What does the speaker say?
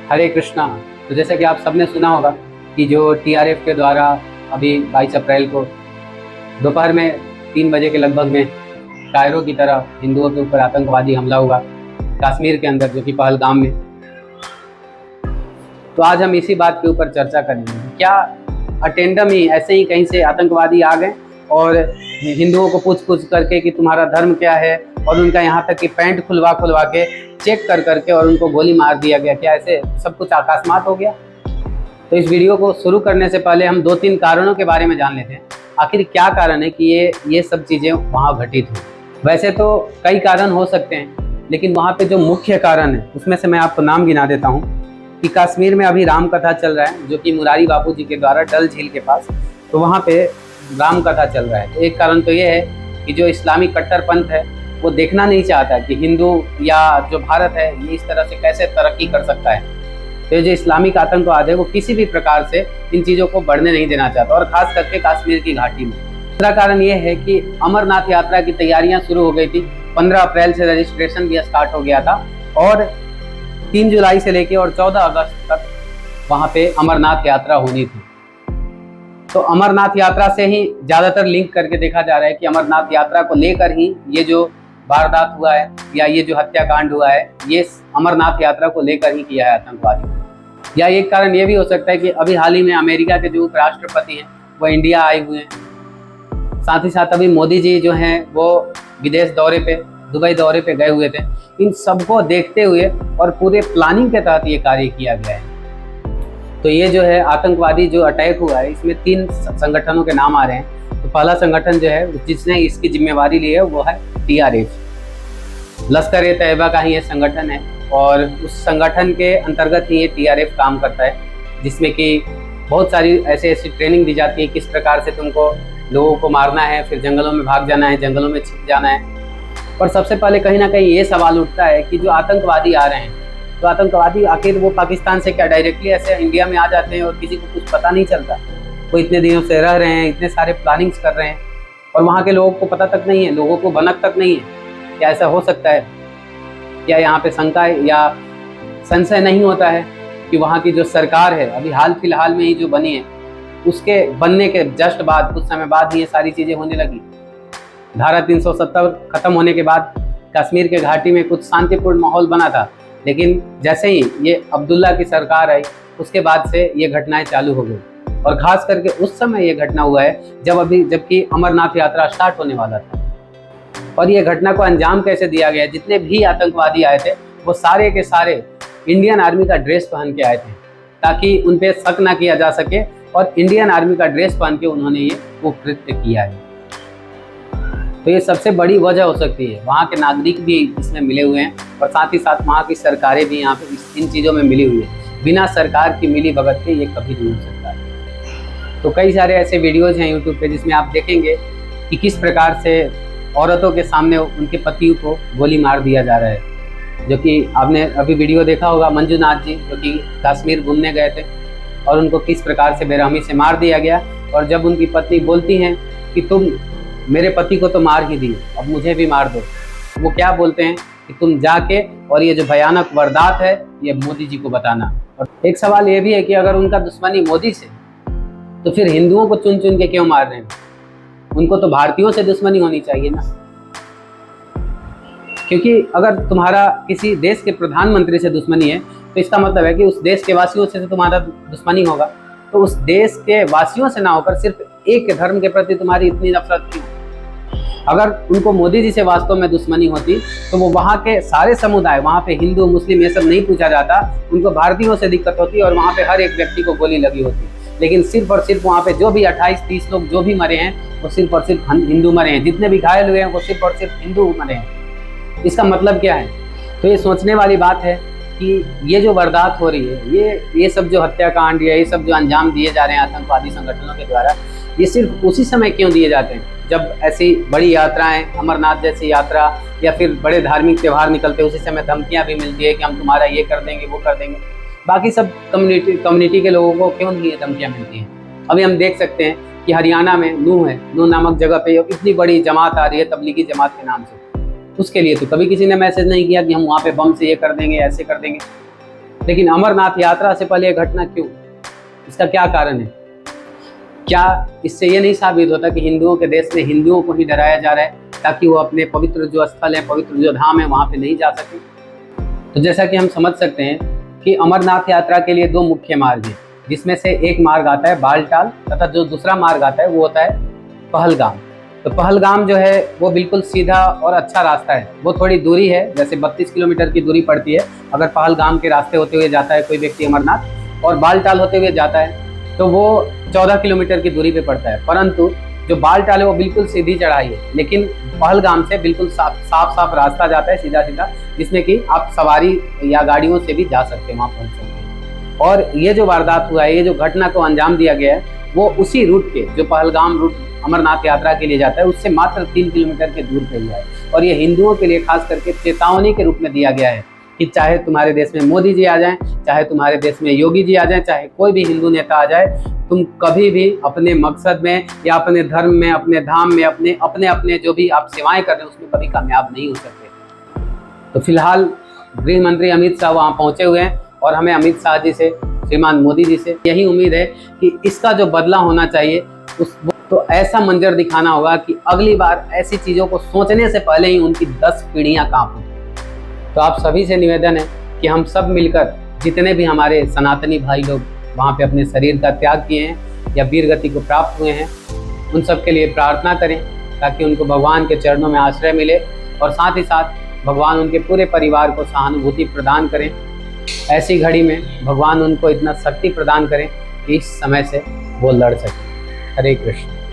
हरे कृष्णा। तो जैसा कि आप सबने सुना होगा कि जो टीआरएफ के द्वारा अभी 22 अप्रैल को दोपहर में 3 बजे के लगभग में कायरो की तरह हिंदुओं के ऊपर आतंकवादी हमला हुआ कश्मीर के अंदर, जो कि पहलगाम में। तो आज हम इसी बात के ऊपर चर्चा करेंगे। क्या अटेंडम ही ऐसे ही कहीं से आतंकवादी आ गए और हिंदुओं को पूछ करके कि तुम्हारा धर्म क्या है, और उनका यहाँ तक कि पैंट खुलवा के चेक कर करके और उनको गोली मार दिया गया? क्या ऐसे सब कुछ अकस्मात हो गया? तो इस वीडियो को शुरू करने से पहले हम 2-3 कारणों के बारे में जान लेते हैं। आखिर क्या कारण है कि ये सब चीज़ें वहाँ घटित हुई। वैसे तो कई कारण हो सकते हैं, लेकिन वहाँ पे जो मुख्य कारण है उसमें से मैं आपको नाम गिना देता हूँ कि कश्मीर में अभी राम कथा चल रहा है, जो कि मुरारी बापू जी के द्वारा डल झील के पास, तो वहाँ पे राम कथा चल रहा है। तो एक कारण तो ये है कि जो इस्लामी कट्टरपंथ है वो देखना नहीं चाहता कि हिंदू या जो भारत है ये इस तरह से कैसे तरक्की कर सकता है। तो जो इस्लामिक आतंकवाद है वो किसी भी प्रकार से इन चीज़ों को बढ़ने नहीं देना चाहता, और खास करके कश्मीर की घाटी में। दूसरा कारण ये है कि अमरनाथ यात्रा की तैयारियां शुरू हो गई थी। 15 अप्रैल से रजिस्ट्रेशन भी स्टार्ट हो गया था, और 3 जुलाई से लेके और 14 अगस्त तक वहाँ पे अमरनाथ यात्रा होनी थी। तो अमरनाथ यात्रा से ही ज़्यादातर लिंक करके देखा जा रहा है कि अमरनाथ यात्रा को लेकर ही ये जो वारदात हुआ है या ये जो हत्याकांड हुआ है, ये अमरनाथ यात्रा को लेकर ही किया है आतंकवादी। या एक कारण ये भी हो सकता है कि अभी हाल ही में अमेरिका के जो उपराष्ट्रपति हैं वो इंडिया आए हुए हैं। साथ ही साथ अभी मोदी जी जो हैं वो विदेश दौरे पे, दुबई दौरे पे गए हुए थे। इन सबको देखते हुए और पूरे प्लानिंग के तहत ये कार्य किया गया है। तो ये जो है आतंकवादी जो अटैक हुआ है, इसमें 3 संगठनों के नाम आ रहे हैं। तो पहला संगठन जो है जिसने इसकी जिम्मेवारी ली है वो है टीआरएफ। लश्कर-ए-तैयबा का ही ये संगठन है, और उस संगठन के अंतर्गत ही ये टीआरएफ काम करता है, जिसमें कि बहुत सारी ऐसी ट्रेनिंग दी जाती है किस प्रकार से तुमको लोगों को मारना है, फिर जंगलों में भाग जाना है, जंगलों में छिप जाना है। पर सबसे पहले कहीं ना कहीं ये सवाल उठता है कि जो आतंकवादी आ रहे हैं, तो आतंकवादी आखिर वो पाकिस्तान से क्या डायरेक्टली ऐसे इंडिया में आ जाते हैं और किसी को कुछ पता नहीं चलता? वो इतने दिनों से रह रहे हैं, इतने सारे प्लानिंग्स कर रहे हैं, और वहाँ के लोगों को पता तक नहीं है, लोगों को भनक तक नहीं है। क्या ऐसा हो सकता है? क्या यहाँ पे शंका या संशय नहीं होता है कि वहाँ की जो सरकार है अभी हाल फिलहाल में ही जो बनी है, उसके बनने के जस्ट बाद कुछ समय बाद ही ये सारी चीज़ें होने लगी। धारा 370 खत्म होने के बाद कश्मीर के घाटी में कुछ शांतिपूर्ण माहौल बना था, लेकिन जैसे ही ये अब्दुल्ला की सरकार आई उसके बाद से ये घटनाएं चालू हो गई। और खास करके उस समय ये घटना हुआ है जबकि अमरनाथ यात्रा स्टार्ट होने वाला था। और ये घटना को अंजाम कैसे दिया गया? जितने भी आतंकवादी आए थे वो सारे के सारे इंडियन आर्मी का ड्रेस पहन के आए थे, ताकि उन पे शक ना किया जा सके, और इंडियन आर्मी का ड्रेस पहन के उन्होंने वो कृत्य किया है। तो ये सबसे बड़ी वजह हो सकती है। वहाँ के नागरिक भी इसमें मिले हुए हैं, और साथ ही साथ वहाँ की सरकारें भी यहाँ पे इन चीज़ों में मिली हुई है। बिना सरकार की मिली भगत के ये कभी नहीं हो सकता है। तो कई सारे ऐसे वीडियोज़ हैं यूट्यूब पे जिसमें आप देखेंगे कि किस प्रकार से औरतों के सामने उनके पतियों को गोली मार दिया जा रहा है। जो कि आपने अभी वीडियो देखा होगा, मंजूनाथ जी जो कि कश्मीर घूमने गए थे, और उनको किस प्रकार से बेरहमी से मार दिया गया। और जब उनकी पत्नी बोलती हैं कि तुम मेरे पति को तो मार ही दी, अब मुझे भी मार दो, वो क्या बोलते हैं कि तुम जाके और ये जो भयानक वारदात है ये मोदी जी को बताना। और एक सवाल ये भी है कि अगर उनका दुश्मनी मोदी से, तो फिर हिंदुओं को चुन चुन के क्यों मार रहे हैं? उनको तो भारतीयों से दुश्मनी होनी चाहिए ना। क्योंकि अगर तुम्हारा किसी देश के प्रधानमंत्री से दुश्मनी है तो इसका मतलब है कि उस देश के वासियों से तुम्हारा दुश्मनी होगा। तो उस देश के वासियों से ना होकर सिर्फ एक धर्म के प्रति तुम्हारी इतनी नफरत क्यों? अगर उनको मोदी जी से वास्तव में दुश्मनी होती तो वो वहाँ के सारे समुदाय, वहाँ पे हिंदू मुस्लिम ये सब नहीं पूछा जाता, उनको भारतीयों से दिक्कत होती और वहाँ पे हर एक व्यक्ति को गोली लगी होती। लेकिन सिर्फ और सिर्फ वहाँ पे जो भी 28-30 लोग जो भी मरे हैं वो सिर्फ और सिर्फ हिंदू मरे हैं। जितने भी घायल हुए हैं वो सिर्फ और सिर्फ हिंदू मरे हैं। इसका मतलब क्या है? तो ये सोचने वाली बात है कि ये जो वारदात हो रही है, ये सब जो हत्याकांड या ये सब जो अंजाम दिए जा रहे हैं आतंकवादी संगठनों के द्वारा, ये सिर्फ उसी समय क्यों दिए जाते हैं जब ऐसी बड़ी यात्राएं, अमरनाथ जैसी यात्रा या फिर बड़े धार्मिक त्यौहार निकलते हैं, उसी समय धमकियां भी मिलती है कि हम तुम्हारा ये कर देंगे वो कर देंगे। बाकी सब कम्युनिटी के लोगों को क्यों नहीं ये धमकियां मिलती हैं? अभी हम देख सकते हैं कि हरियाणा में नूह नामक जगह पे इतनी बड़ी जमात आ रही है तबलीगी जमात के नाम से। उसके लिए तो कभी किसी ने मैसेज नहीं किया कि हम वहाँ पे बम से ये कर देंगे, ऐसे कर देंगे। लेकिन अमरनाथ यात्रा से पहले यह घटना क्यों? इसका क्या कारण है? क्या इससे ये नहीं साबित होता कि हिंदुओं के देश में हिंदुओं को ही डराया जा रहा है ताकि वो अपने पवित्र जो स्थल है, पवित्र जो धाम है, वहाँ पे नहीं जा सके? तो जैसा कि हम समझ सकते हैं कि अमरनाथ यात्रा के लिए दो मुख्य मार्ग हैं, जिसमें से एक मार्ग आता है बालटाल तथा जो दूसरा मार्ग आता है वो होता है पहलगाम। तो पहलगाम जो है वो बिल्कुल सीधा और अच्छा रास्ता है। वो थोड़ी दूरी है, जैसे 32 किलोमीटर की दूरी पड़ती है अगर पहलगाम के रास्ते होते हुए जाता है कोई व्यक्ति अमरनाथ, और बालटाल होते हुए जाता है तो वो 14 किलोमीटर की दूरी पे पड़ता है। परंतु जो बालटाल है वो बिल्कुल सीधी चढ़ाई है, लेकिन पहलगाम से बिल्कुल साफ रास्ता जाता है, सीधा सीधा, जिसमें कि आप सवारी या गाड़ियों से भी जा सकते हैं, वहाँ पहुँच सकते हैं। और ये जो वारदात हुआ है, ये जो घटना को अंजाम दिया गया है, वो उसी रूट के, जो पहलगाम रूट अमरनाथ यात्रा के लिए जाता है, उससे मात्र 3 किलोमीटर के दूर पे हुआ है। और ये हिंदुओं के लिए खास करके चेतावनी के रूप में दिया गया है कि चाहे तुम्हारे देश में मोदी जी आ जाएं, चाहे तुम्हारे देश में योगी जी आ जाएं, चाहे कोई भी हिंदू नेता आ जाए, तुम कभी भी अपने मकसद में या अपने धर्म में, अपने धाम में, अपने जो भी आप सेवाएं कर रहे हैं उसमें कभी कामयाब नहीं हो सकते। तो फिलहाल गृह मंत्री अमित शाह वहाँ पहुँचे हुए हैं और हमें अमित शाह जी से, श्रीमान मोदी जी से यही उम्मीद है कि इसका जो बदला होना चाहिए तो ऐसा मंजर दिखाना होगा कि अगली बार ऐसी चीज़ों को सोचने से पहले ही उनकी 10 पीढ़ियाँ कांप उठें। तो आप सभी से निवेदन है कि हम सब मिलकर, जितने भी हमारे सनातनी भाई लोग वहाँ पे अपने शरीर का त्याग किए हैं या वीर गति को प्राप्त हुए हैं, उन सब के लिए प्रार्थना करें ताकि उनको भगवान के चरणों में आश्रय मिले और साथ ही साथ भगवान उनके पूरे परिवार को सहानुभूति प्रदान करें। ऐसी घड़ी में भगवान उनको इतना शक्ति प्रदान करें कि इस समय से वो लड़ सकें। हरे कृष्ण।